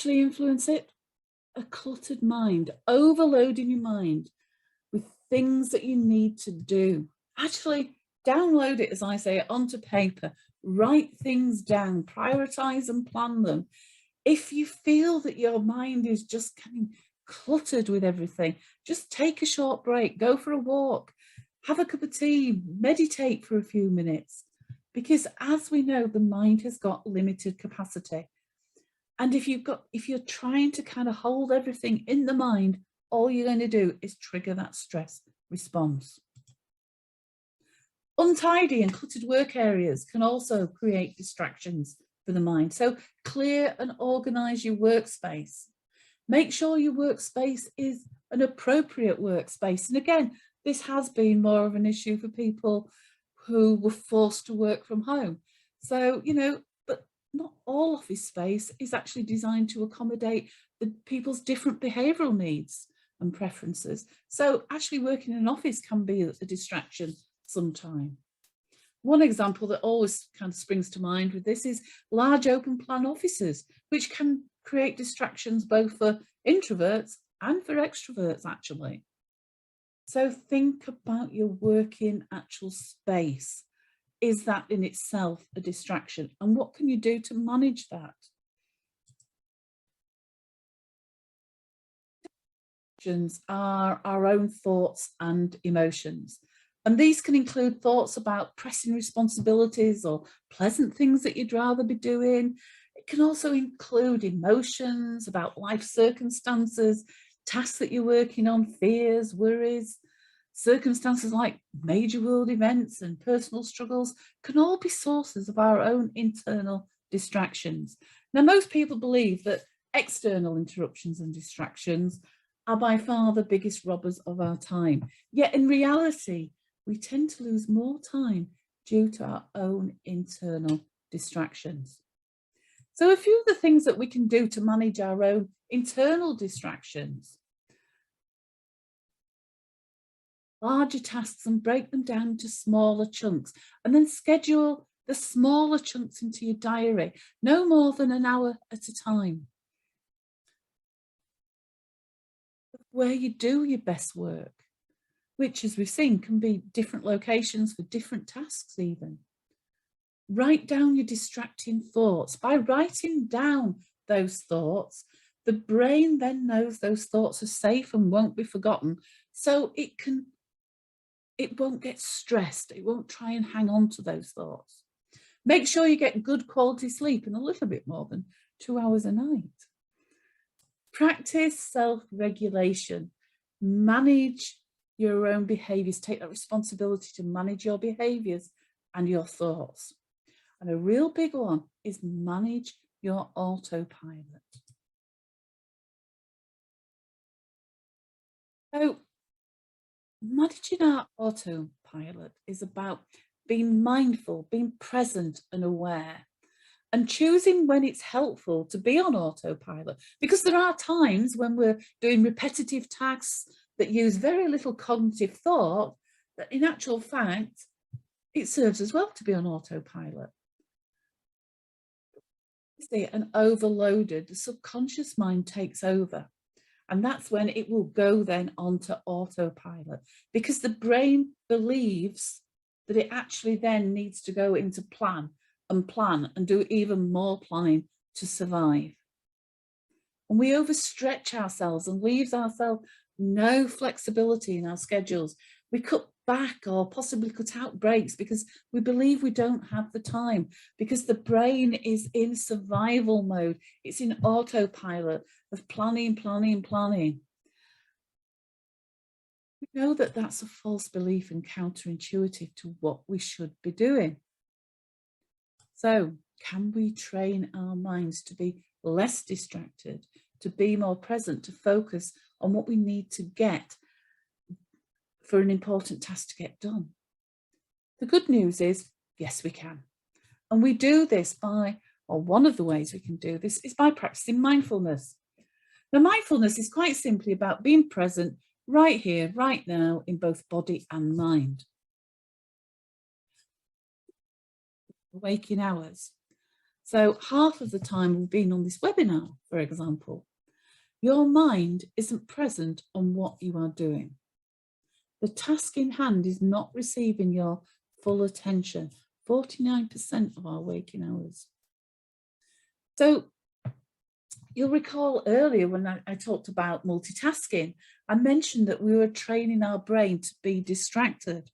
actually influence it? A cluttered mind, overloading your mind with things that you need to do. Actually, download it, as I say, onto paper, write things down, prioritize and plan them. If you feel that your mind is just getting cluttered with everything, just take a short break, go for a walk, have a cup of tea, meditate for a few minutes. Because as we know, the mind has got limited capacity. And if you're trying to kind of hold everything in the mind, all you're going to do is trigger that stress response. Untidy and cluttered work areas can also create distractions for the mind. So clear and organize your workspace. Make sure your workspace is an appropriate workspace. And again, this has been more of an issue for people who were forced to work from home. So, but not all office space is actually designed to accommodate the people's different behavioural needs and preferences. So actually working in an office can be a distraction sometime. One example that always kind of springs to mind with this is large open plan offices, which can create distractions both for introverts and for extroverts, actually. So think about your working actual space. Is that in itself a distraction? And what can you do to manage that? Distractions are our own thoughts and emotions. And these can include thoughts about pressing responsibilities or pleasant things that you'd rather be doing. It can also include emotions about life circumstances, tasks that you're working on, fears, worries. Circumstances like major world events and personal struggles can all be sources of our own internal distractions. Now, most people believe that external interruptions and distractions are by far the biggest robbers of our time. Yet in reality, we tend to lose more time due to our own internal distractions. So a few of the things that we can do to manage our own internal distractions: larger tasks and break them down into smaller chunks, and then schedule the smaller chunks into your diary, no more than an hour at a time. Where you do your best work, which, as we've seen, can be different locations for different tasks even. Write down your distracting thoughts. By writing down those thoughts, the brain then knows those thoughts are safe and won't be forgotten, so it won't get stressed. It won't try and hang on to those thoughts. Make sure you get good quality sleep and a little bit more than 2 hours a night. Practice self-regulation. Manage your own behaviours. Take that responsibility to manage your behaviours and your thoughts. And a real big one is manage your autopilot. So managing our autopilot is about being mindful, being present and aware, and choosing when it's helpful to be on autopilot, because there are times when we're doing repetitive tasks that use very little cognitive thought that in actual fact it serves as well to be on autopilot. And overloaded, the subconscious mind takes over, and that's when it will go then onto autopilot, because the brain believes that it actually then needs to go into plan and do even more planning to survive. And we overstretch ourselves and leaves ourselves no flexibility in our schedules. We cut back or possibly cut out breaks because we believe we don't have the time, because the brain is in survival mode. It's in autopilot of planning. We know that that's a false belief and counterintuitive to what we should be doing. So can we train our minds to be less distracted, to be more present, to focus on what we need to get for an important task to get done? The good news is, yes, we can. And we do this by, or one of the ways we can do this is by practicing mindfulness. Now, mindfulness is quite simply about being present right here, right now, in both body and mind. Waking hours. So half of the time we've been on this webinar, for example, your mind isn't present on what you are doing. The task in hand is not receiving your full attention, 49% of our waking hours. So you'll recall earlier when I talked about multitasking, I mentioned that we were training our brain to be distracted,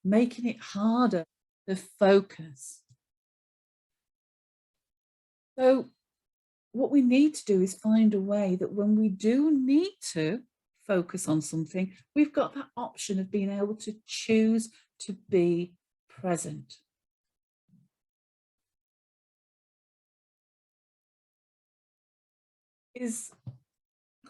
making it harder to focus. So what we need to do is find a way that when we do need to focus on something, we've got that option of being able to choose to be present. Is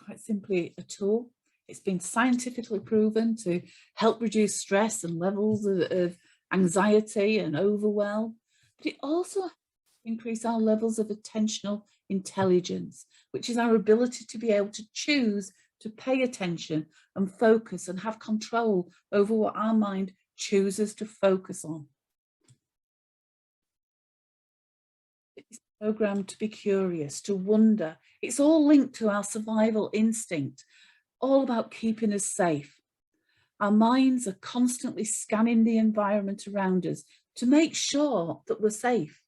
quite simply a tool. It's been scientifically proven to help reduce stress and levels of anxiety and overwhelm, but it also increase our levels of attentional intelligence, which is our ability to be able to choose to pay attention and focus and have control over what our mind chooses to focus on. It's programmed to be curious, to wonder. It's all linked to our survival instinct, all about keeping us safe. Our minds are constantly scanning the environment around us to make sure that we're safe.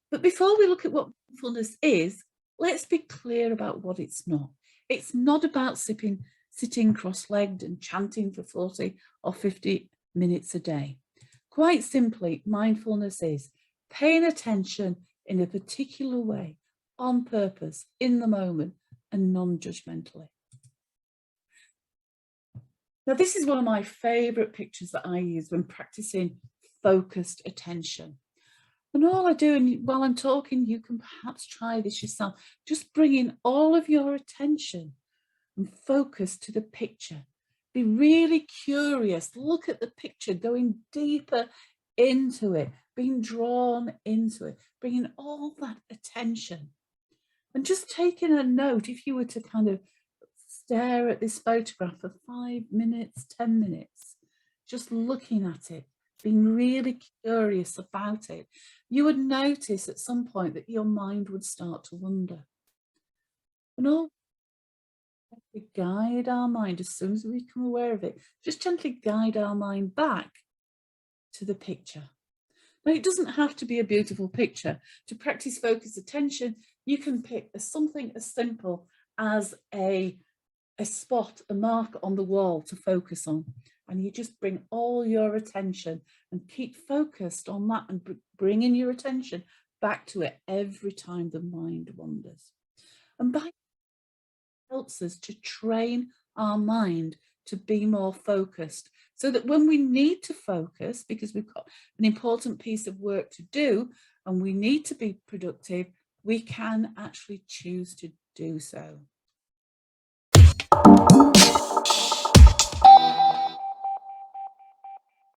But before we look at what mindfulness is, let's be clear about what it's not. It's not about sitting cross-legged and chanting for 40 or 50 minutes a day. Quite simply, mindfulness is paying attention in a particular way, on purpose, in the moment, and non-judgmentally. Now, this is one of my favorite pictures that I use when practicing focused attention. And all I do, and while I'm talking, you can perhaps try this yourself, just bringing all of your attention and focus to the picture. Be really curious, look at the picture, going deeper into it, being drawn into it, bringing all that attention. And just taking a note, if you were to kind of stare at this photograph for 5 minutes, 10 minutes, just looking at it, being really curious about it, you would notice at some point that your mind would start to wander. And all we guide our mind, as soon as we become aware of it, just gently guide our mind back to the picture. Now, it doesn't have to be a beautiful picture. To practice focused attention, you can pick something as simple as a spot, a mark on the wall to focus on. And you just bring all your attention and keep focused on that and bringing your attention back to it every time the mind wanders. And by helps us to train our mind to be more focused so that when we need to focus, because we've got an important piece of work to do and we need to be productive, we can actually choose to do so.